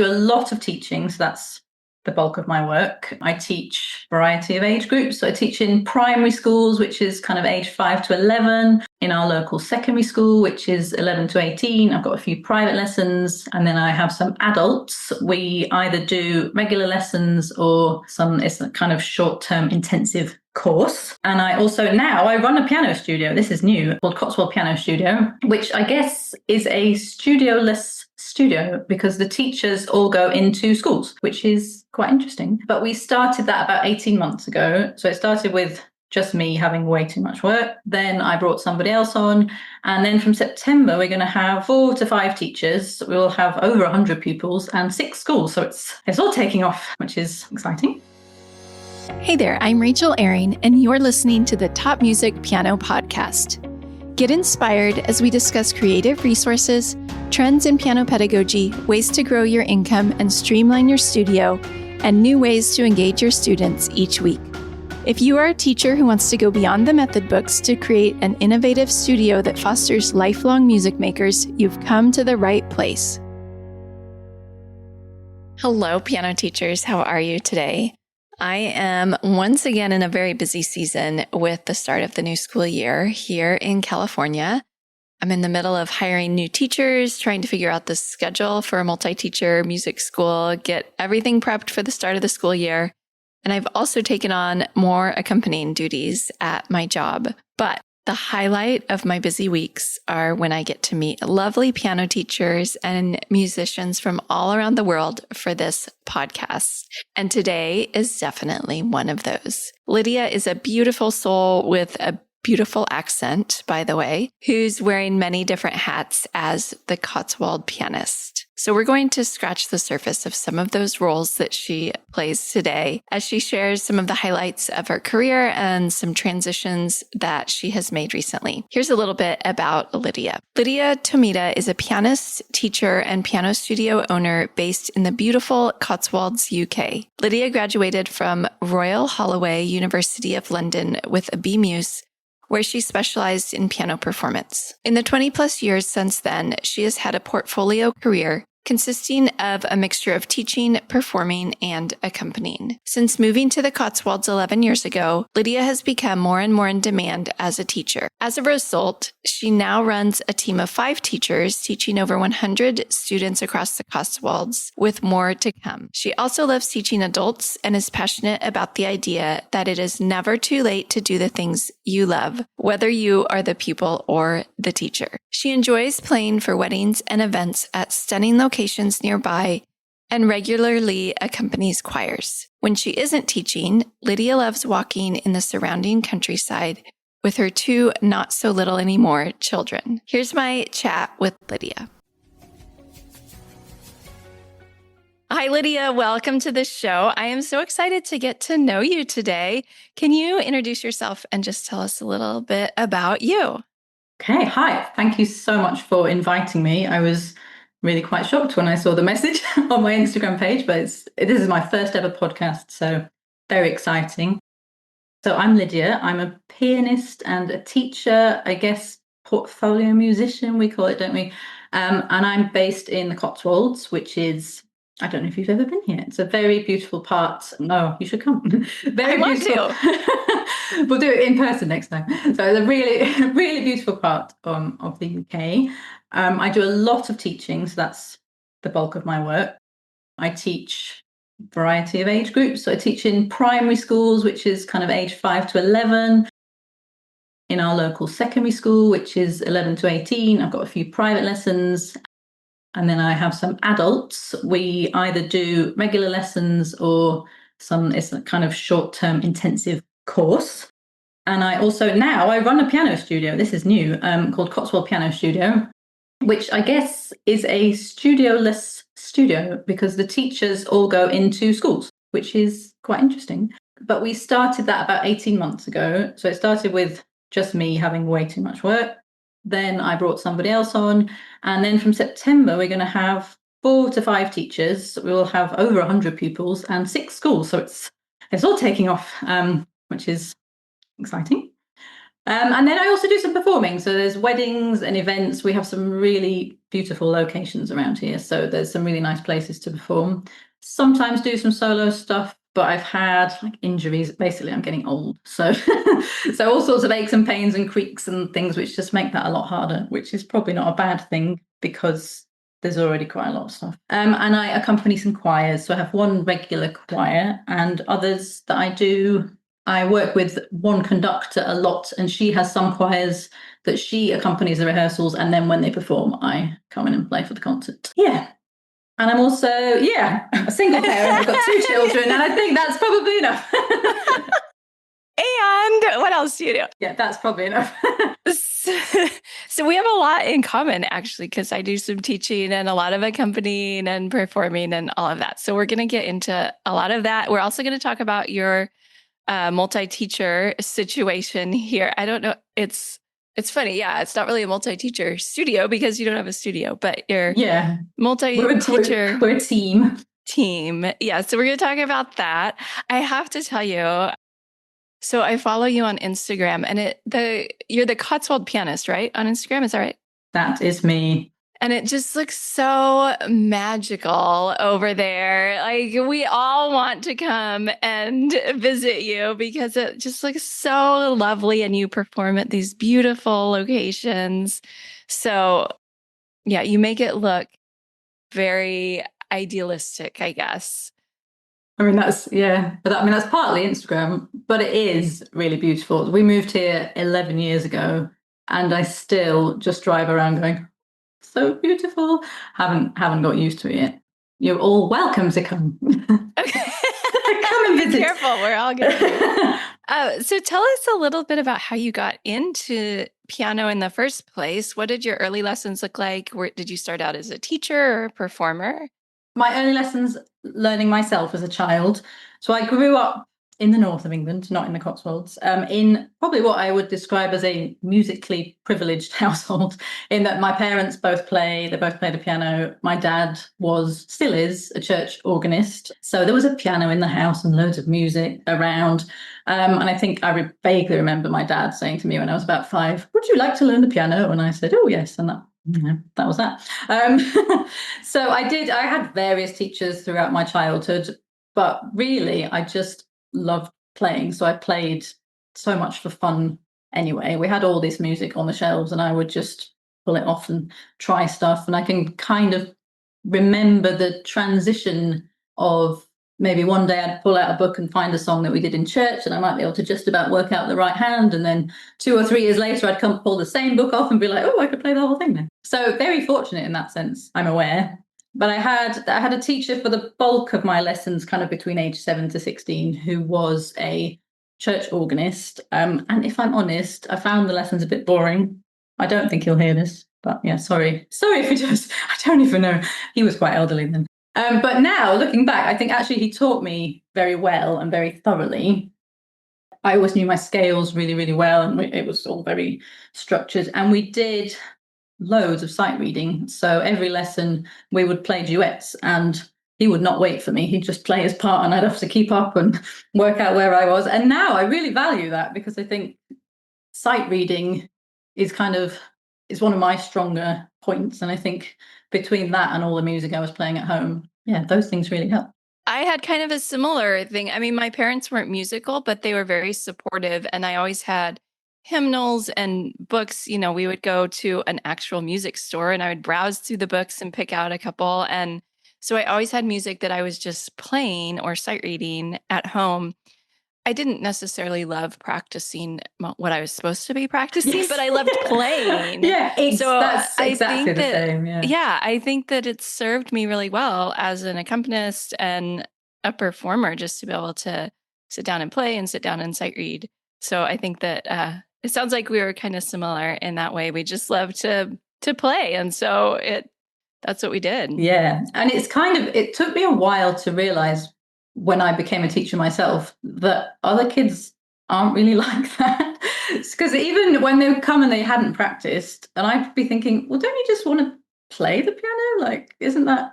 do a lot of teaching, so that's the bulk of my work. I teach a variety of age groups. So I teach in primary schools, which is kind of age 5 to 11, in our local secondary school, which is 11 to 18. I've got a few private lessons, and then I have some adults. We either do regular lessons or it's a kind of short-term intensive course. And I run a piano studio. This is new, called Cotswold Piano Studio, which I guess is a studioless studio because the teachers all go into schools, which is quite interesting. But we started that about 18 months ago. So it started with just me having way too much work. Then I brought somebody else on. And then from September, we're going to have 4 to 5 teachers. We will have over 100 pupils and 6 schools. So it's all taking off, which is exciting. Hey there, I'm Rachel Ehring, and you're listening to the Top Music Piano Podcast. Get inspired as we discuss creative resources, trends in piano pedagogy, ways to grow your income and streamline your studio, and new ways to engage your students each week. If you are a teacher who wants to go beyond the method books to create an innovative studio that fosters lifelong music makers, you've come to the right place. Hello, piano teachers. How are you today? I am once again in a very busy season with the start of the new school year here in California. I'm in the middle of hiring new teachers, trying to figure out the schedule for a multi-teacher music school, get everything prepped for the start of the school year. And I've also taken on more accompanying duties at my job. But the highlight of my busy weeks are when I get to meet lovely piano teachers and musicians from all around the world for this podcast. And today is definitely one of those. Lydia is a beautiful soul with a beautiful accent, by the way, who's wearing many different hats as the Cotswold pianist. So we're going to scratch the surface of some of those roles that she plays today as she shares some of the highlights of her career and some transitions that she has made recently. Here's a little bit about Lydia. Lydia Tomita is a pianist, teacher, and piano studio owner based in the beautiful Cotswolds, UK. Lydia graduated from Royal Holloway, University of London with a B.Mus, where she specialized in piano performance. In the 20 plus years since then, she has had a portfolio career consisting of a mixture of teaching, performing, and accompanying. Since moving to the Cotswolds 11 years ago, Lydia has become more and more in demand as a teacher. As a result, she now runs a team of 5 teachers teaching over 100 students across the Cotswolds, with more to come. She also loves teaching adults and is passionate about the idea that it is never too late to do the things you love, whether you are the pupil or the teacher. She enjoys playing for weddings and events at stunning locations nearby and regularly accompanies choirs. When she isn't teaching, Lydia loves walking in the surrounding countryside with her 2 not so little anymore children. Here's my chat with Lydia. Hi, Lydia. Welcome to the show. I am so excited to get to know you today. Can you introduce yourself and just tell us a little bit about you? Okay, hi. Thank you so much for inviting me. I was really quite shocked when I saw the message on my Instagram page, but this is my first ever podcast, so very exciting. So I'm Lydia. I'm a pianist and a teacher, I guess portfolio musician, we call it, don't we? And I'm based in the Cotswolds, which is, I don't know if you've ever been here. It's a very beautiful part. No, you should come. Very beautiful. We'll do it in person next time. So it's a really, really beautiful part of the UK. I do a lot of teaching, so that's the bulk of my work. I teach a variety of age groups. So I teach in primary schools, which is kind of age 5 to 11. In our local secondary school, which is 11 to 18. I've got a few private lessons. And then I have some adults. We either do regular lessons or it's a kind of short-term intensive course. And I run a piano studio. This is new, called Cotswold Piano Studio, which I guess is a studioless studio because the teachers all go into schools, which is quite interesting. But we started that about 18 months ago. So it started with just me having way too much work. Then I brought somebody else on. And then from September, we're going to have 4 to 5 teachers. We will have over 100 pupils and 6 schools. So it's all taking off, which is exciting. And then I also do some performing. So there's weddings and events. We have some really beautiful locations around here. So there's some really nice places to perform. Sometimes do some solo stuff, but I've had like injuries. Basically, I'm getting old. So so all sorts of aches and pains and creaks and things, which just make that a lot harder, which is probably not a bad thing because there's already quite a lot of stuff. And I accompany some choirs. So I have one regular choir and others that I do. I work with one conductor a lot, and she has some choirs that she accompanies the rehearsals, and then when they perform, I come in and play for the concert. Yeah. And I'm also, a single parent. I've got 2 children, and I think that's probably enough. And what else do you do? Yeah, that's probably enough. So we have a lot in common, actually, because I do some teaching and a lot of accompanying and performing and all of that. So we're going to get into a lot of that. We're also going to talk about your multi-teacher situation here. I don't know. It's funny. Yeah, it's not really a multi-teacher studio because you don't have a studio, but your multi-teacher we're a team. Yeah. So we're going to talk about that. I have to tell you, so I follow you on Instagram, and you're the Cotswold pianist, right? On Instagram, is that right? That is me. And it just looks so magical over there. Like we all want to come and visit you because it just looks so lovely, and you perform at these beautiful locations. So yeah, you make it look very idealistic, I guess. I mean, that's partly Instagram, but it is really beautiful. We moved here 11 years ago, and I still just drive around going, so beautiful. Haven't got used to it yet. You're all welcome to come. Okay. Come and visit. Be careful, we're all going to. So tell us a little bit about how you got into piano in the first place. What did your early lessons look like? Did you start out as a teacher or a performer? My early lessons learning myself as a child. So I grew up in the north of England, not in the Cotswolds, in probably what I would describe as a musically privileged household, in that my parents both played the piano. My dad still is, a church organist. So there was a piano in the house and loads of music around. And I think I vaguely remember my dad saying to me when I was about 5, would you like to learn the piano? And I said, oh, yes. And that was that. So I had various teachers throughout my childhood, but really I just loved playing. So I played so much for fun anyway. We had all this music on the shelves and I would just pull it off and try stuff. And I can kind of remember the transition of maybe one day I'd pull out a book and find a song that we did in church, and I might be able to just about work out the right hand. And then 2 or 3 years later, I'd come pull the same book off and be like, oh, I could play the whole thing then. So very fortunate in that sense, I'm aware. But I had a teacher for the bulk of my lessons, kind of between age 7 to 16, who was a church organist. And if I'm honest, I found the lessons a bit boring. I don't think he'll hear this, but yeah, sorry if he does. I don't even know. He was quite elderly then. But now, looking back, I think actually he taught me very well and very thoroughly. I always knew my scales really, really well, and it was all very structured. And we did loads of sight reading. So every lesson we would play duets, and he would not wait for me. He'd just play his part, and I'd have to keep up and work out where I was. And now I really value that, because I think sight reading is one of my stronger points. And I think between that and all the music I was playing at home, those things really help. I had kind of a similar thing. I mean, my parents weren't musical, but they were very supportive. And I always had hymnals and books. You know, we would go to an actual music store and I would browse through the books and pick out a couple. And so I always had music that I was just playing or sight reading at home. I didn't necessarily love practicing what I was supposed to be practicing, Yes. but I loved playing. That's exactly the same. I think that it served me really well as an accompanist and a performer, just to be able to sit down and play and sit down and sight read. So I think that it sounds like we were kind of similar in that way. We just loved to play, and so that's what we did. Yeah, and it took me a while to realize, when I became a teacher myself, that other kids aren't really like that. Because even when they would come and they hadn't practiced, and I'd be thinking, well, don't you just want to play the piano? Like, isn't that?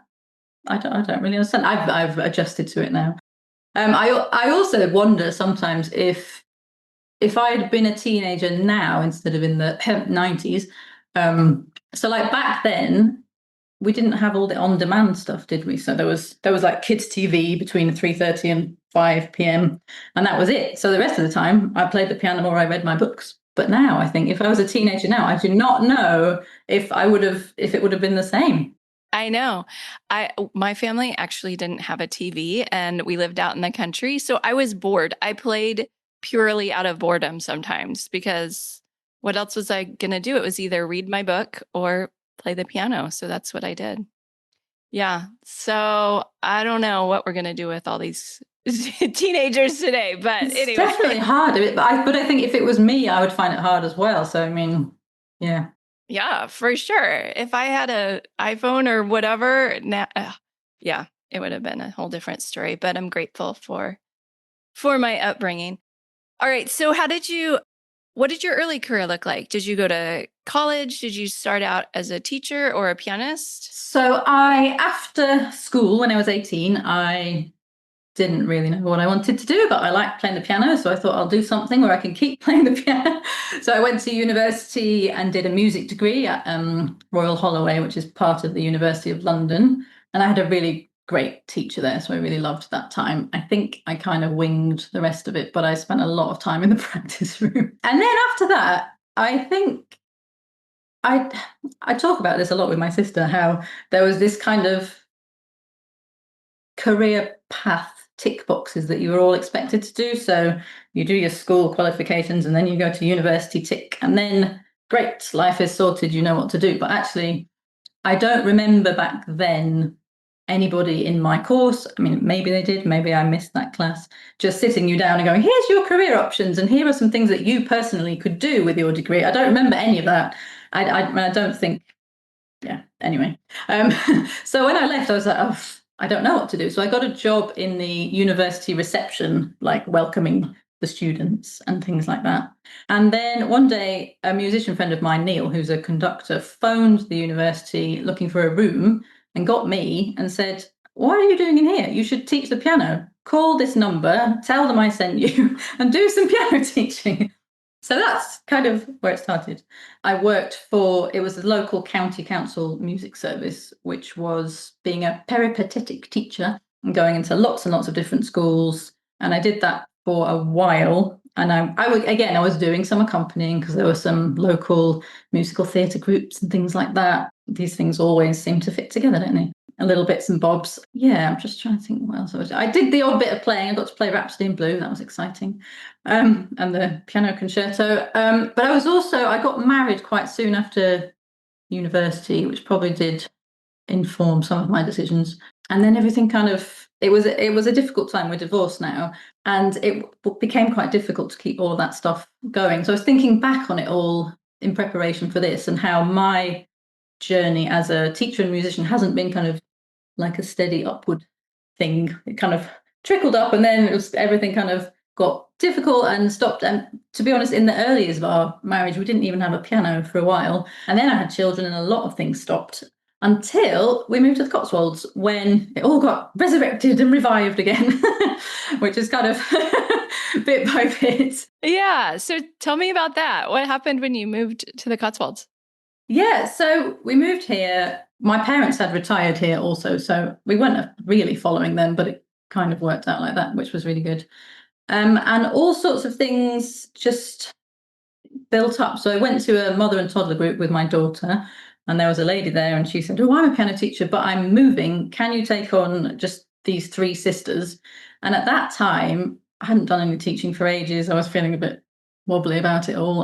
I don't really understand. I've adjusted to it now. I also wonder sometimes if if I had been a teenager now instead of in the 90s, so like back then, we didn't have all the on-demand stuff, did we? So there was like kids TV between 3:30 and 5 p.m. and that was it. So the rest of the time I played the piano or I read my books. But now I think if I was a teenager now, I do not know if it would have been the same. I know. My family actually didn't have a TV and we lived out in the country. So I was bored. I played purely out of boredom sometimes because what else was I going to do? It was either read my book or play the piano. So that's what I did. Yeah. So I don't know what we're going to do with all these teenagers today, but It's anyway. definitely hard. But I think if it was me, I would find it hard as well. So, I mean, yeah. Yeah, for sure. If I had an iPhone or whatever, yeah, it would have been a whole different story. But I'm grateful for my upbringing. All right. So what did your early career look like? Did you go to college? Did you start out as a teacher or a pianist? So after school, when I was 18, I didn't really know what I wanted to do, but I liked playing the piano. So I thought I'll do something where I can keep playing the piano. So I went to university and did a music degree at Royal Holloway, which is part of the University of London. And I had a really great teacher there. So I really loved that time. I think I kind of winged the rest of it, but I spent a lot of time in the practice room. And then after that, I think I talk about this a lot with my sister, how there was this kind of career path tick boxes that you were all expected to do. So you do your school qualifications and then you go to university, tick, and then great, life is sorted, you know what to do. But actually, I don't remember back then anybody in my course, I mean, maybe they did, maybe I missed that class, just sitting you down and going, here's your career options and here are some things that you personally could do with your degree. I don't remember any of that. I don't think, yeah, anyway. So when I left, I was like, oh, I don't know what to do. So I got a job in the university reception, like welcoming the students and things like that. And then one day, a musician friend of mine, Neil, who's a conductor, phoned the university looking for a room and got me and said, what are you doing in here? You should teach the piano. Call this number, tell them I sent you, and do some piano teaching. So that's kind of where it started. I worked it was the local county council music service, which was being a peripatetic teacher and going into lots and lots of different schools. And I did that for a while. And I was doing some accompanying because there were some local musical theatre groups and things like that. These things always seem to fit together, don't they? A little bits and bobs. Yeah, I'm just trying to think what else I did the odd bit of playing. I got to play Rhapsody in Blue. That was exciting. And the piano concerto. But I got married quite soon after university, which probably did inform some of my decisions. And then everything it was a difficult time. We're divorced now. And it became quite difficult to keep all of that stuff going. So I was thinking back on it all in preparation for this and how my journey as a teacher and musician hasn't been kind of like a steady upward thing. It kind of trickled up and then everything kind of got difficult and stopped. And to be honest, in the early years of our marriage, we didn't even have a piano for a while. And then I had children and a lot of things stopped until we moved to the Cotswolds when it all got resurrected and revived again, which is kind of bit by bit. Yeah. So tell me about that. What happened when you moved to the Cotswolds? Yeah, so we moved here. My parents had retired here also, so we weren't really following them, but it kind of worked out like that, which was really good. And all sorts of things just built up. So I went to a mother and toddler group with my daughter, and there was a lady there, and she said, oh, I'm a piano teacher, but I'm moving. Can you take on just these 3 sisters? And at that time, I hadn't done any teaching for ages. I was feeling a bit wobbly about it all.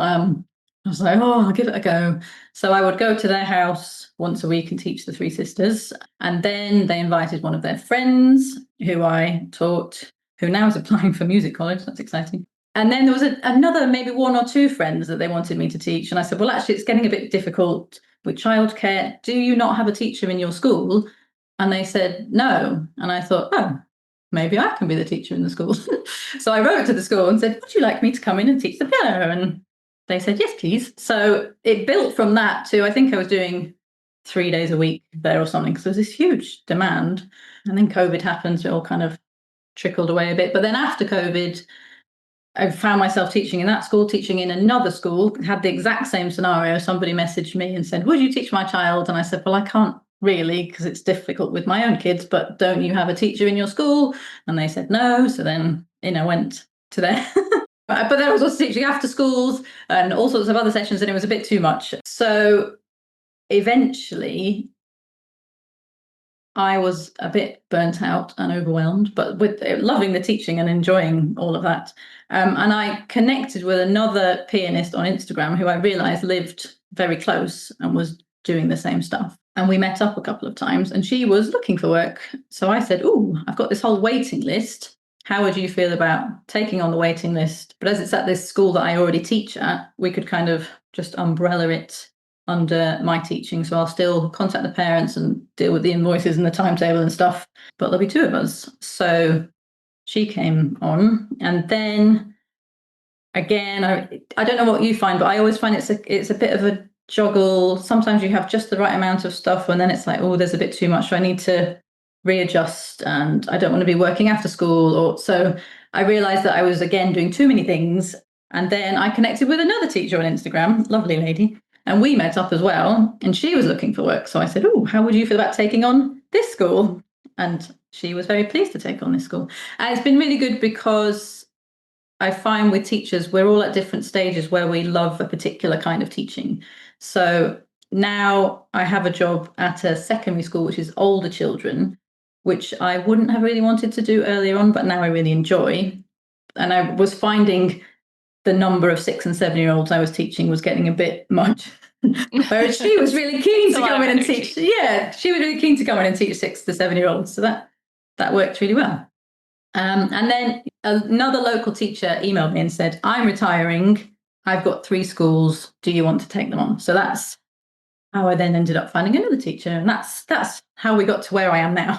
I was like, oh, I'll give it a go. So I would go to their house once a week and teach the 3 sisters. And then they invited one of their friends who I taught, who now is applying for music college. That's exciting. And then there was another, maybe 1 or 2 friends that they wanted me to teach. And I said, well, actually, it's getting a bit difficult with childcare. Do you not have a teacher in your school? And they said, no. And I thought, oh, maybe I can be the teacher in the school. So I wrote to the school and said, would you like me to come in and teach the piano? And they said, yes, please. So it built from that to, I think I was doing 3 days a week there or something, because there was this huge demand. And then COVID happened, so it all kind of trickled away a bit. But then after COVID, I found myself teaching in that school, teaching in another school, had the exact same scenario. Somebody messaged me and said, would you teach my child? And I said, well, I can't really because it's difficult with my own kids, but don't you have a teacher in your school? And they said no. So then, went to there. But then I was also teaching after schools and all sorts of other sessions, and it was a bit too much. So eventually I was a bit burnt out and overwhelmed, but with loving the teaching and enjoying all of that. And I connected with another pianist on Instagram who I realized lived very close and was doing the same stuff. And we met up a couple of times and she was looking for work. So I said, oh, I've got this whole waiting list. How would you feel about taking on the waiting list? But as it's at this school that I already teach at, we could kind of just umbrella it under my teaching. So I'll still contact the parents and deal with the invoices and the timetable and stuff, but there'll be two of us. So she came on. And then again, I don't know what you find, but I always find it's a bit of a juggle. Sometimes you have just the right amount of stuff and then it's like, oh, there's a bit too much. So I need to readjust and I don't want to be working after school. Or so I realized that I was again doing too many things. And then I connected with another teacher on Instagram, lovely lady. And we met up as well, and she was looking for work. So I said, oh, how would you feel about taking on this school? And she was very pleased to take on this school. And it's been really good because I find with teachers, we're all at different stages where we love a particular kind of teaching. So now I have a job at a secondary school, which is older children, which I wouldn't have really wanted to do earlier on, but now I really enjoy. And I was finding the number of 6 and 7-year-olds I was teaching was getting a bit much. Whereas she was really keen to come in and teach. Yeah, she was really keen to come in and teach 6 to 7-year-olds. So that worked really well. And then another local teacher emailed me and said, I'm retiring. I've got 3 schools. Do you want to take them on? So that's how I then ended up finding another teacher. And that's how we got to where I am now.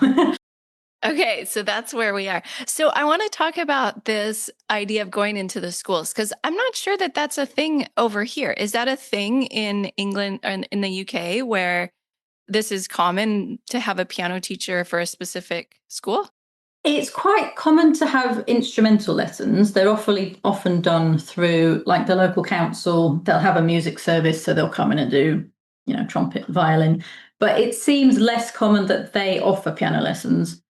Okay, so that's where we are. So I want to talk about this idea of going into the schools because I'm not sure that that's a thing over here. Is that a thing in England or in the UK where this is common to have a piano teacher for a specific school? It's quite common to have instrumental lessons. They're often done through like the local council. They'll have a music service, so they'll come in and do, trumpet, violin. But it seems less common that they offer piano lessons.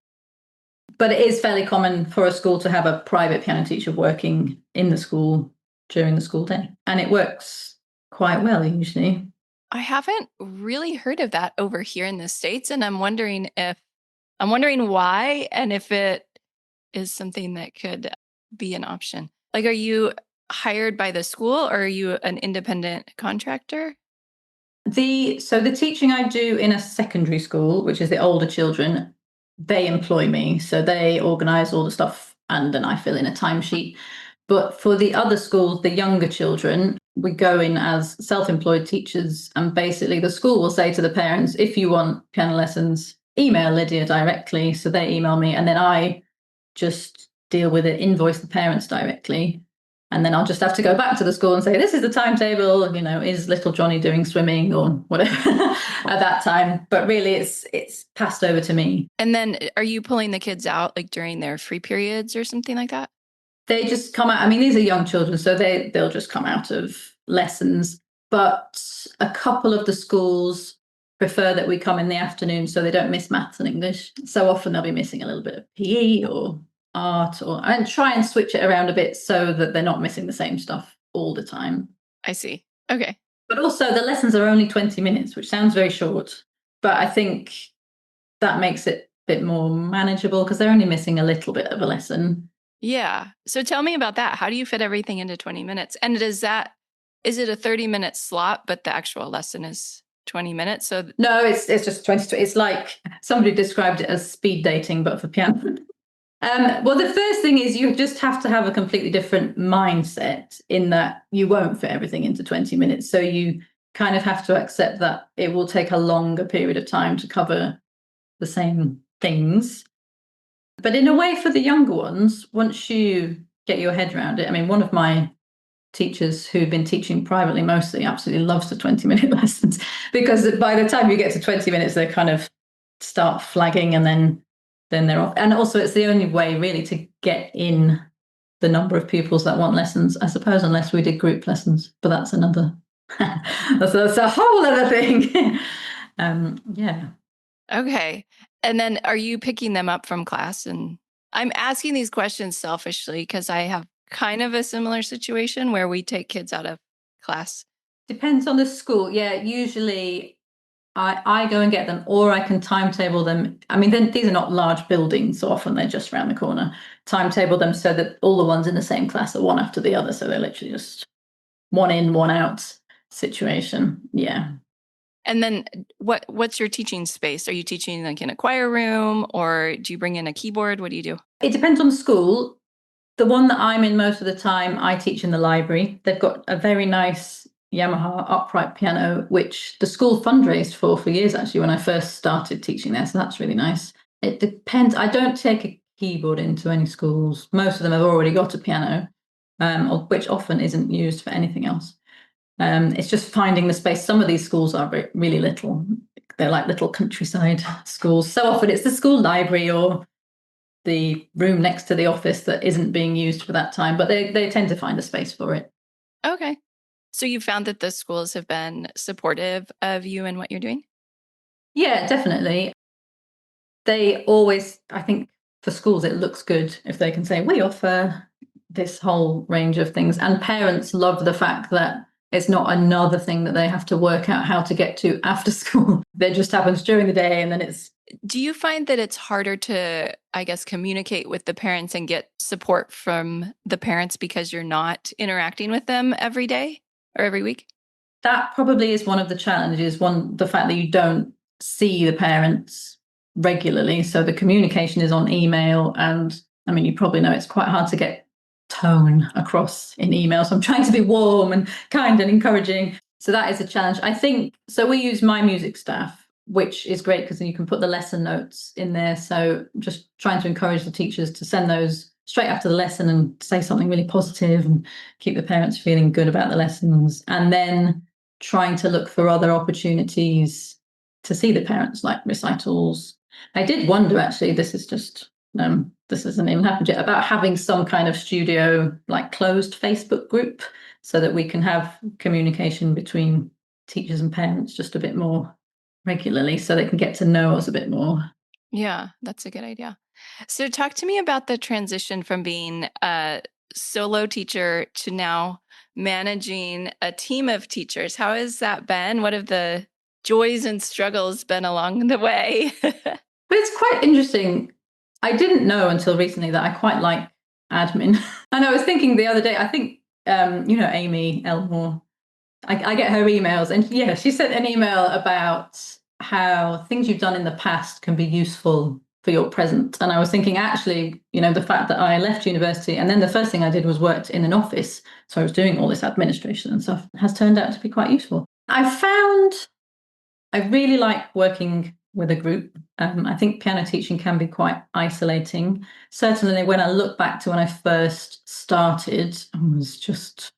But it is fairly common for a school to have a private piano teacher working in the school during the school day. And it works quite well usually. I haven't really heard of that over here in the States. And I'm wondering why and if it is something that could be an option. Like, are you hired by the school or are you an independent contractor? So the teaching I do in a secondary school, which is the older children, they employ me. So they organize all the stuff and then I fill in a timesheet. But for the other schools, the younger children, we go in as self-employed teachers. And basically the school will say to the parents, if you want piano lessons, email Lydia directly. So they email me and then I just deal with it, invoice the parents directly. And then I'll just have to go back to the school and say, this is the timetable, is little Johnny doing swimming or whatever at that time. But really, it's passed over to me. And then are you pulling the kids out like during their free periods or something like that? They just come out. I mean, these are young children, so they'll just come out of lessons. But a couple of the schools prefer that we come in the afternoon so they don't miss maths and English. So often they'll be missing a little bit of PE or art and try and switch it around a bit so that they're not missing the same stuff all the time. I see. Okay. But also the lessons are only 20 minutes, which sounds very short, but I think that makes it a bit more manageable because they're only missing a little bit of a lesson. Yeah. So tell me about that. How do you fit everything into 20 minutes? And is it a 30-minute slot, but the actual lesson is 20 minutes? So no, it's just 20. It's like somebody described it as speed dating, but for piano. Well, the first thing is you just have to have a completely different mindset in that you won't fit everything into 20 minutes. So you kind of have to accept that it will take a longer period of time to cover the same things. But in a way, for the younger ones, once you get your head around it, I mean, one of my teachers who've been teaching privately mostly absolutely loves the 20-minute lessons because by the time you get to 20 minutes, they kind of start flagging and then they're off. And also it's the only way really to get in the number of pupils that want lessons, I suppose, unless we did group lessons, but that's another, that's a whole other thing. Yeah. Okay. And then are you picking them up from class? And I'm asking these questions selfishly because I have kind of a similar situation where we take kids out of class. Depends on the school. Yeah, usually I go and get them, or I can timetable them. I mean, then these are not large buildings, so often they're just around the corner. Timetable them so that all the ones in the same class are one after the other. So they're literally just one in, one out situation. Yeah. And then what's your teaching space? Are you teaching like in a choir room or do you bring in a keyboard? What do you do? It depends on the school. The one that I'm in most of the time, I teach in the library. They've got a very nice Yamaha upright piano, which the school fundraised for years, actually, when I first started teaching there. So that's really nice. It depends. I don't take a keyboard into any schools. Most of them have already got a piano, which often isn't used for anything else. It's just finding the space. Some of these schools are really little. They're like little countryside schools. So often it's the school library or the room next to the office that isn't being used for that time, but they tend to find a space for it. Okay. So you found that the schools have been supportive of you and what you're doing? Yeah, definitely. They always, I think for schools, it looks good if they can say, we offer this whole range of things. And parents love the fact that it's not another thing that they have to work out how to get to after school. That just happens during the day and then it's. Do you find that it's harder to, I guess, communicate with the parents and get support from the parents because you're not interacting with them every day or every week? That probably is one of the challenges. One, the fact that you don't see the parents regularly. So the communication is on email. And I mean, you probably know it's quite hard to get tone across in email. So I'm trying to be warm and kind and encouraging. So that is a challenge. I think, so we use My Music Staff, which is great because then you can put the lesson notes in there. So just trying to encourage the teachers to send those straight after the lesson and say something really positive and keep the parents feeling good about the lessons. And then trying to look for other opportunities to see the parents, like recitals. I did wonder, actually, this hasn't even happened yet, about having some kind of studio, like closed Facebook group, so that we can have communication between teachers and parents just a bit more regularly, so they can get to know us a bit more. Yeah, that's a good idea. So talk to me about the transition from being a solo teacher to now managing a team of teachers. How has that been? What have the joys and struggles been along the way? But it's quite interesting. I didn't know until recently that I quite like admin. And I was thinking the other day, I think, Amy Elmore, I get her emails, and yeah, she sent an email about how things you've done in the past can be useful for your present. And I was thinking, actually, the fact that I left university and then the first thing I did was worked in an office. So I was doing all this administration and stuff, has turned out to be quite useful. I really like working with a group. I think piano teaching can be quite isolating. Certainly when I look back to when I first started, I was just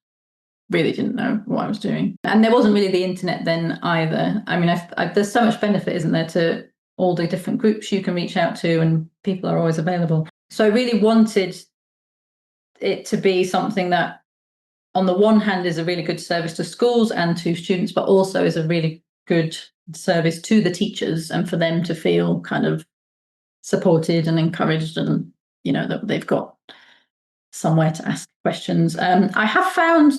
really didn't know what I was doing. And there wasn't really the internet then either. I mean, there's so much benefit, isn't there, to all the different groups you can reach out to, and people are always available. So I really wanted it to be something that, on the one hand, is a really good service to schools and to students, but also is a really good service to the teachers and for them to feel kind of supported and encouraged, and that they've got somewhere to ask questions. I have found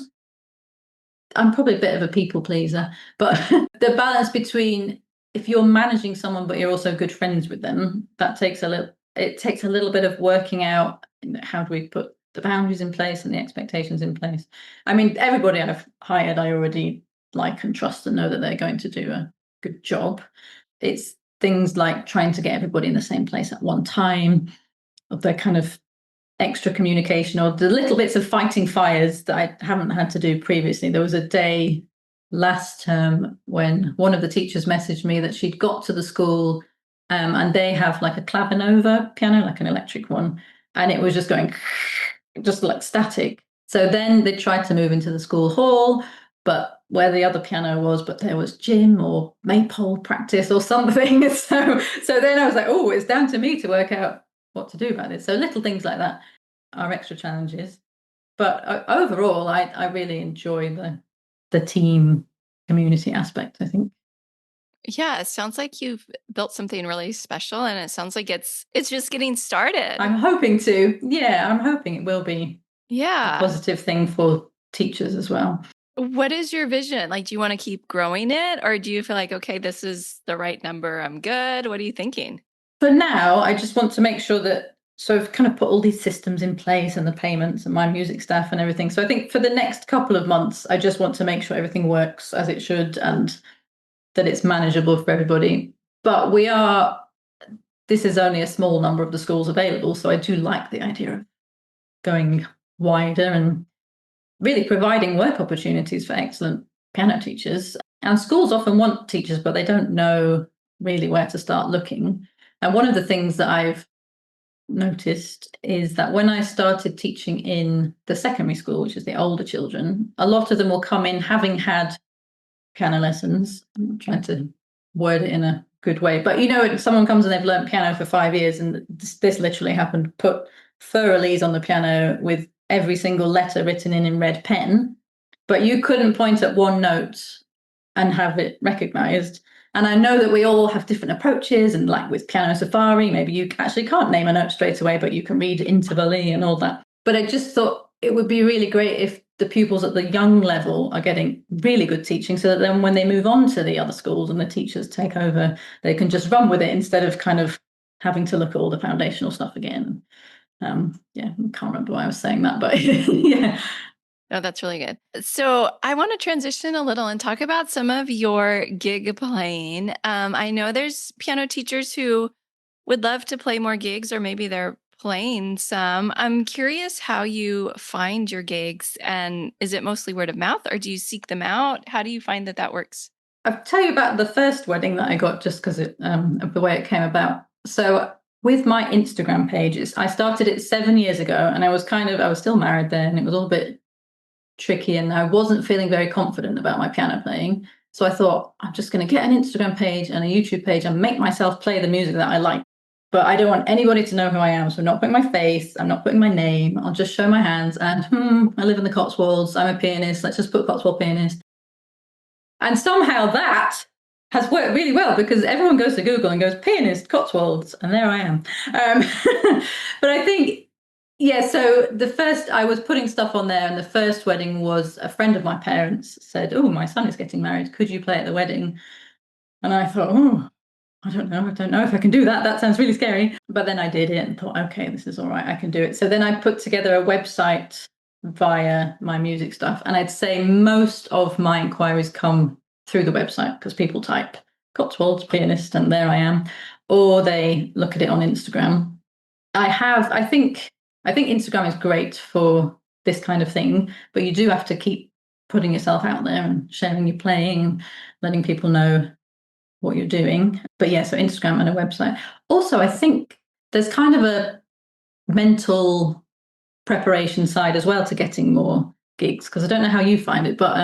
I'm probably a bit of a people pleaser, but the balance between, if you're managing someone but you're also good friends with them, it takes a little bit of working out, how do we put the boundaries in place and the expectations in place. I mean, everybody I've hired, I already like and trust and know that they're going to do a good job. It's things like trying to get everybody in the same place at one time, the kind of extra communication, or the little bits of fighting fires that I haven't had to do previously. There was a day last term when one of the teachers messaged me that she'd got to the school, and they have like a clavinova piano, like an electric one, and it was just going just like static. So then they tried to move into the school hall, but where the other piano was, but there was gym or maypole practice or something. So then I was like, oh, it's down to me to work out what to do about this. So little things like that. our extra challenges. But overall, I really enjoy the team community aspect, I think. Yeah, it sounds like you've built something really special, and it sounds like it's just getting started. I'm hoping to. Yeah, I'm hoping it will be a Yeah. positive thing for teachers as well. What is your vision? Like, do you want to keep growing it, or do you feel like, okay, this is the right number, I'm good? What are you thinking? For now, I just want to make sure that, so I've kind of put all these systems in place and the payments and my music staff and everything. So I think for the next couple of months, I just want to make sure everything works as it should and that it's manageable for everybody. But this is only a small number of the schools available. So I do like the idea of going wider and really providing work opportunities for excellent piano teachers. And schools often want teachers, but they don't know really where to start looking. And one of the things that I've noticed is that when I started teaching in the secondary school, which is the older children, a lot of them will come in having had piano lessons. I'm trying to word it in a good way, but someone comes and they've learned piano for 5 years, and this literally happened. Put Fur-Elise on the piano with every single letter written in red pen, but you couldn't point at one note and have it recognized. And I know that we all have different approaches, and like with Piano Safari, maybe you actually can't name a note straight away, but you can read intervally and all that. But I just thought it would be really great if the pupils at the young level are getting really good teaching, so that then when they move on to the other schools and the teachers take over, they can just run with it instead of kind of having to look at all the foundational stuff again. Yeah, I can't remember why I was saying that, but yeah. Oh, that's really good. So I want to transition a little and talk about some of your gig playing. I know there's piano teachers who would love to play more gigs, or maybe they're playing some. I'm curious how you find your gigs, and is it mostly word of mouth, or do you seek them out? How do you find that works? I'll tell you about the first wedding that I got, just because of the way it came about. So with my Instagram pages, I started it 7 years ago, and I was still married then, and it was all a bit tricky, and I wasn't feeling very confident about my piano playing. So I thought, I'm just going to get an Instagram page and a YouTube page and make myself play the music that I like. But I don't want anybody to know who I am. So I'm not putting my face, I'm not putting my name. I'll just show my hands and, I live in the Cotswolds, I'm a pianist. Let's just put Cotswold pianist. And somehow that has worked really well, because everyone goes to Google and goes, pianist, Cotswolds, and there I am. But I think, yeah, so I was putting stuff on there, and the first wedding was a friend of my parents said, oh, my son is getting married. Could you play at the wedding? And I thought, oh, I don't know if I can do that. That sounds really scary. But then I did it and thought, okay, this is all right. I can do it. So then I put together a website via my music stuff. And I'd say most of my inquiries come through the website, because people type Cotswolds pianist and there I am, or they look at it on Instagram. I think Instagram is great for this kind of thing, but you do have to keep putting yourself out there and sharing your playing, letting people know what you're doing. But yeah, so Instagram and a website. Also, I think there's kind of a mental preparation side as well to getting more gigs, because I don't know how you find it, but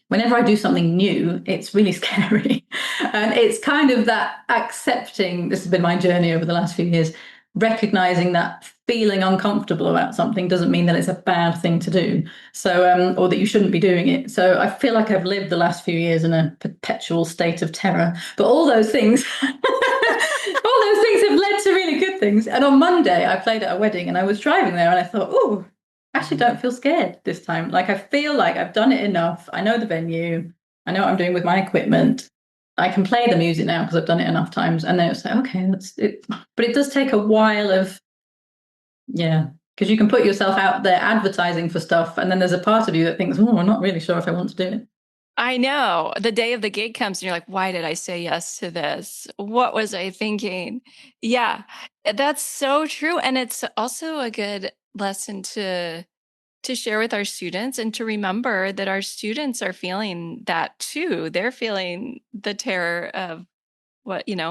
whenever I do something new, it's really scary. And it's kind of that accepting, this has been my journey over the last few years, recognizing that feeling uncomfortable about something doesn't mean that it's a bad thing to do. So, or that you shouldn't be doing it. So I feel like I've lived the last few years in a perpetual state of terror. But all those things, all those things have led to really good things. And on Monday, I played at a wedding, and I was driving there, and I thought, oh, I actually don't feel scared this time. Like, I feel like I've done it enough. I know the venue. I know what I'm doing with my equipment. I can play the music now because I've done it enough times. And then it's like, okay, that's it. But it does take a while of, yeah, because you can put yourself out there advertising for stuff, and then there's a part of you that thinks, oh, I'm not really sure if I want to do it. I know. The day of the gig comes and you're like, why did I say yes to this? What was I thinking? Yeah, that's so true. And it's also a good lesson to share with our students, and to remember that our students are feeling that too. They're feeling the terror of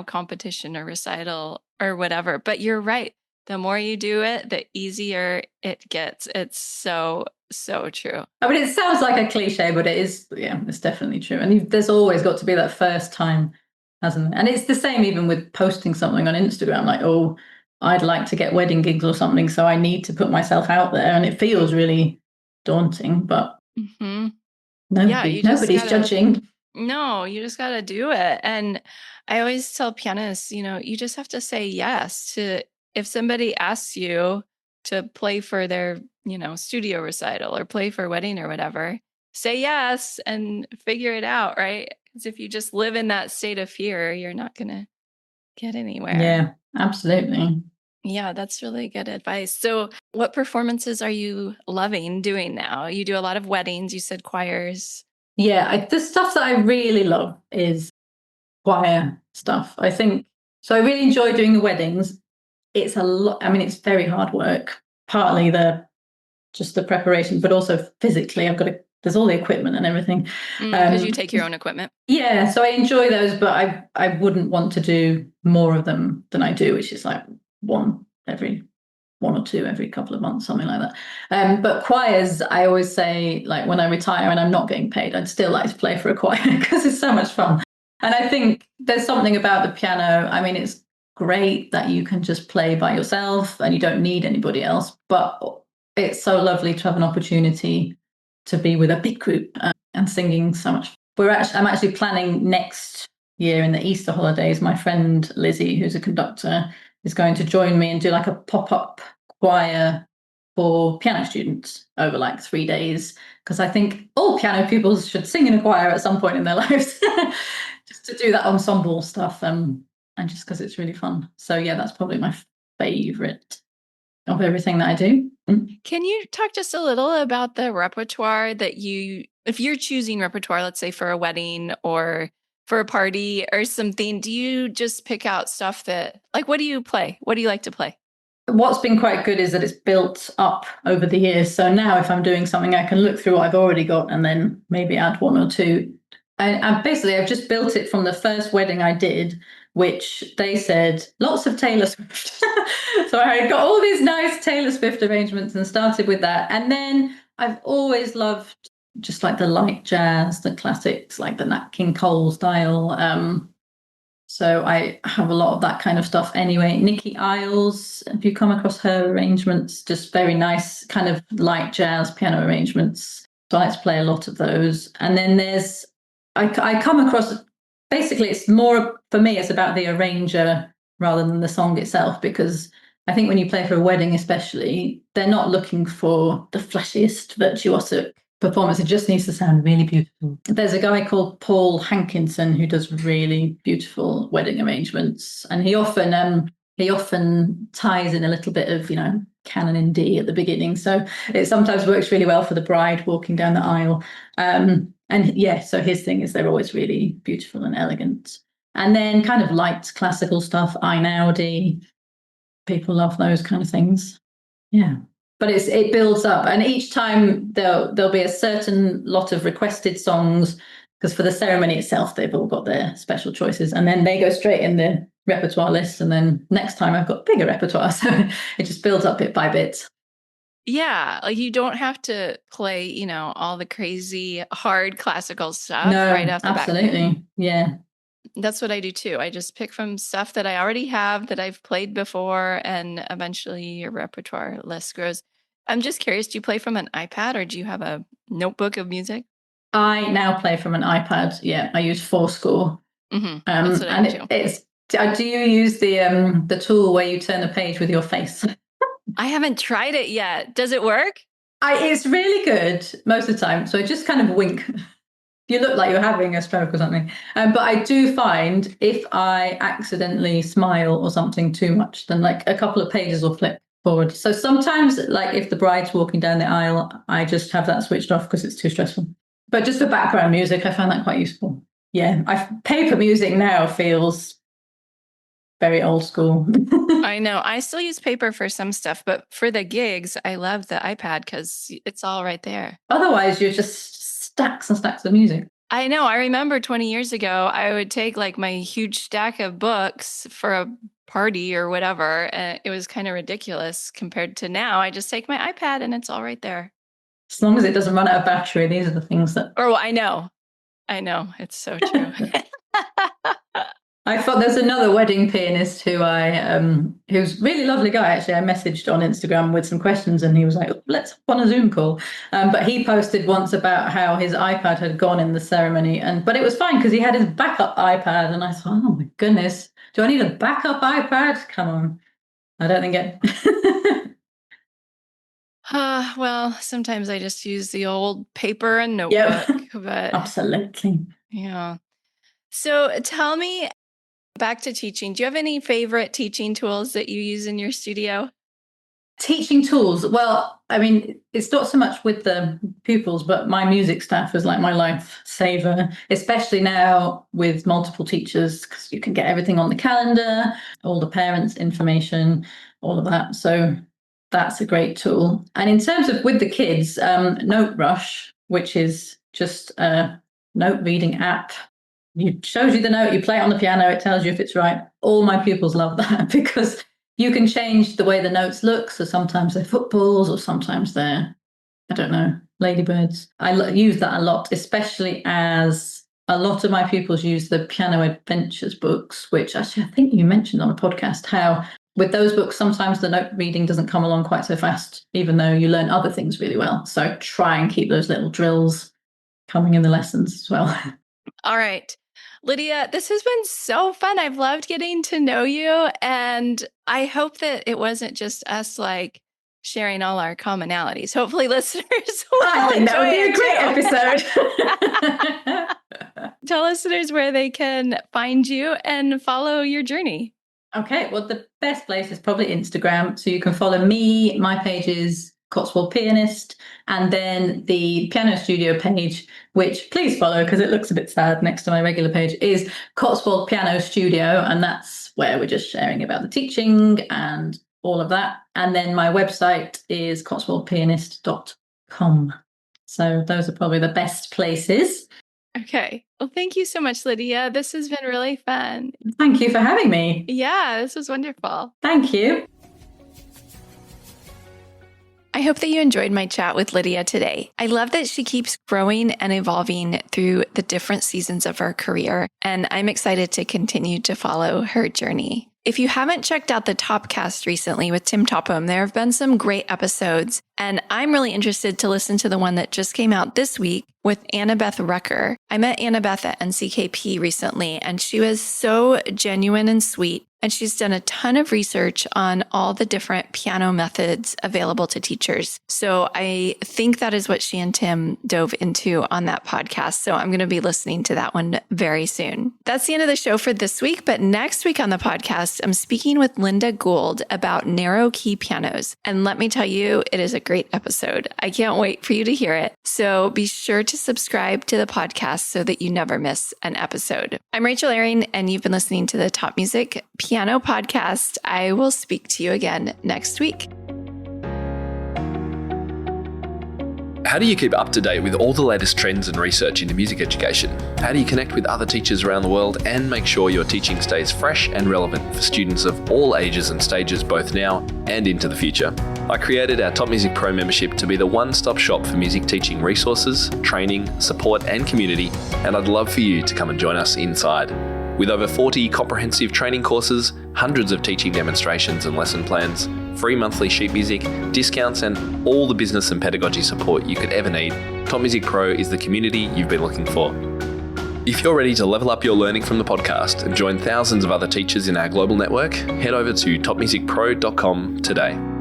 competition or recital or whatever. But you're right. The more you do it, the easier it gets. It's so, so true. I mean, it sounds like a cliche, but it is, yeah, it's definitely true. And there's always got to be that first time, hasn't it? And it's the same even with posting something on Instagram, like, oh, I'd like to get wedding gigs or something, so I need to put myself out there, and it feels really daunting, but nobody's judging. No, you just got to do it. And I always tell pianists, you just have to say yes to, if somebody asks you to play for their, studio recital or play for a wedding or whatever, say yes and figure it out, right? Because if you just live in that state of fear, you're not going to get anywhere. Yeah, absolutely. Yeah, that's really good advice. So, what performances are you loving doing now? You do a lot of weddings, you said choirs. Yeah, the stuff that I really love is choir stuff. I think so. I really enjoy doing the weddings. It's a lot. I mean, it's very hard work. Partly just the preparation, but also physically, there's all the equipment and everything. Because you take your own equipment. Yeah, so I enjoy those, but I wouldn't want to do more of them than I do, which is like one or two every couple of months, something like that. But choirs, I always say, like when I retire and I'm not getting paid, I'd still like to play for a choir because it's so much fun. And I think there's something about the piano. I mean, it's great that you can just play by yourself and you don't need anybody else, but it's so lovely to have an opportunity to be with a big group and singing so much. I'm actually planning next year in the Easter holidays. My friend Lizzie, who's a conductor, is going to join me and do like a pop-up choir for piano students over like 3 days, because I think all piano pupils should sing in a choir at some point in their lives, just to do that ensemble stuff, and just because it's really fun. So yeah, that's probably my favorite of everything that I do. Can you talk just a little about the repertoire that if you're choosing repertoire, let's say for a wedding or for a party or something, do you just pick out stuff that, like, what do you play? What do you like to play? What's been quite good is that it's built up over the years. So now if I'm doing something, I can look through what I've already got and then maybe add one or two. And basically, I've just built it from the first wedding I did, which they said lots of Taylor Swift. So I got all these nice Taylor Swift arrangements and started with that. And then I've always loved just like the light jazz, the classics, like the Nat King Cole style. So I have a lot of that kind of stuff anyway. Nikki Isles, have you come across her arrangements? Just very nice kind of light jazz piano arrangements. So I like to play a lot of those. And then I come across, basically it's more, for me, it's about the arranger rather than the song itself, because I think when you play for a wedding especially, they're not looking for the flashiest virtuosic performance. It just needs to sound really beautiful. There's a guy called Paul Hankinson who does really beautiful wedding arrangements, and he often ties in a little bit of canon in D at the beginning, so it sometimes works really well for the bride walking down the aisle. And yeah, so his thing is they're always really beautiful and elegant. And then kind of light classical stuff, Einaudi, people love those kind of things. Yeah. But it builds up, and each time there'll be a certain lot of requested songs, because for the ceremony itself they've all got their special choices, and then they go straight in the repertoire list, and then next time I've got bigger repertoire, so it just builds up bit by bit. Yeah, like you don't have to play, all the crazy hard classical stuff right off the bat. Absolutely. Yeah. That's what I do too. I just pick from stuff that I already have that I've played before, and eventually your repertoire list grows. I'm just curious, do you play from an iPad or do you have a notebook of music? I now play from an iPad. Yeah, I use Fourscore. That's what I do. Do you use the tool where you turn the page with your face? I haven't tried it yet. Does it work? It's really good most of the time. So I just kind of wink. You look like you're having a stroke or something. But I do find if I accidentally smile or something too much, then like a couple of pages will flip forward. So sometimes, like if the bride's walking down the aisle, I just have that switched off because it's too stressful. But just for background music, I find that quite useful. Yeah, paper music now feels very old school. I know. I still use paper for some stuff, but for the gigs, I love the iPad because it's all right there. Otherwise, you're just stacks and stacks of music. I know. I remember 20 years ago, I would take like my huge stack of books for a party or whatever. And it was kind of ridiculous compared to now. I just take my iPad and it's all right there. As long as it doesn't run out of battery, these are the things that... Oh, I know. It's so true. I thought there's another wedding pianist who's a really lovely guy. Actually, I messaged on Instagram with some questions, and he was like, "Let's hop on a Zoom call." But he posted once about how his iPad had gone in the ceremony, but it was fine because he had his backup iPad, and I thought, "Oh my goodness, do I need a backup iPad? Come on, I don't think it." Well, sometimes I just use the old paper and notebook, Yep, but absolutely. yeah. So tell me, back to teaching. Do you have any favorite teaching tools that you use in your studio? Teaching tools. Well, I mean, it's not so much with the pupils, but my music staff is like my lifesaver, especially now with multiple teachers, because you can get everything on the calendar, all the parents' information, all of that. So that's a great tool. And in terms of with the kids, Note Rush, which is just a note reading app. It shows you the note, you play it on the piano, it tells you if it's right. All my pupils love that because you can change the way the notes look. So sometimes they're footballs or sometimes they're, I don't know, ladybirds. I use that a lot, especially as a lot of my pupils use the Piano Adventures books, which actually I think you mentioned on a podcast, how with those books, sometimes the note reading doesn't come along quite so fast, even though you learn other things really well. So try and keep those little drills coming in the lessons as well. All right. Lydia, this has been so fun. I've loved getting to know you. And I hope that it wasn't just us like sharing all our commonalities. Hopefully listeners will I think that would be a great episode. Tell listeners where they can find you and follow your journey. Okay, well, the best place is probably Instagram. So you can follow me. My page is Cotswold Pianist, and then the piano studio page, which please follow because it looks a bit sad next to my regular page, is Cotswold Piano Studio, and that's where we're just sharing about the teaching and all of that. And then my website is cotswoldpianist.com. So those are probably the best places. Okay. Well, thank you so much, Lydia. This has been really fun. Thank you for having me. Yeah, this was wonderful. Thank you. I hope that you enjoyed my chat with Lydia today. I love that she keeps growing and evolving through the different seasons of her career, and I'm excited to continue to follow her journey. If you haven't checked out the Topcast recently with Tim Topham, there have been some great episodes, and I'm really interested to listen to the one that just came out this week with Annabeth Rucker. I met Annabeth at NCKP recently, and she was so genuine and sweet. And she's done a ton of research on all the different piano methods available to teachers. So I think that is what she and Tim dove into on that podcast. So I'm going to be listening to that one very soon. That's the end of the show for this week. But next week on the podcast, I'm speaking with Linda Gould about narrow key pianos. And let me tell you, it is a great episode. I can't wait for you to hear it. So be sure to subscribe to the podcast so that you never miss an episode. I'm Rachel Herring, and you've been listening to the Top Music Piano Podcast. I will speak to you again next week. How do you keep up to date with all the latest trends and research into music education? How do you connect with other teachers around the world and make sure your teaching stays fresh and relevant for students of all ages and stages, both now and into the future? I created our Top Music Pro membership to be the one-stop shop for music teaching resources, training, support and community, and I'd love for you to come and join us inside. With over 40 comprehensive training courses, hundreds of teaching demonstrations and lesson plans, free monthly sheet music, discounts and all the business and pedagogy support you could ever need, Top Music Pro is the community you've been looking for. If you're ready to level up your learning from the podcast and join thousands of other teachers in our global network, head over to topmusicpro.com today.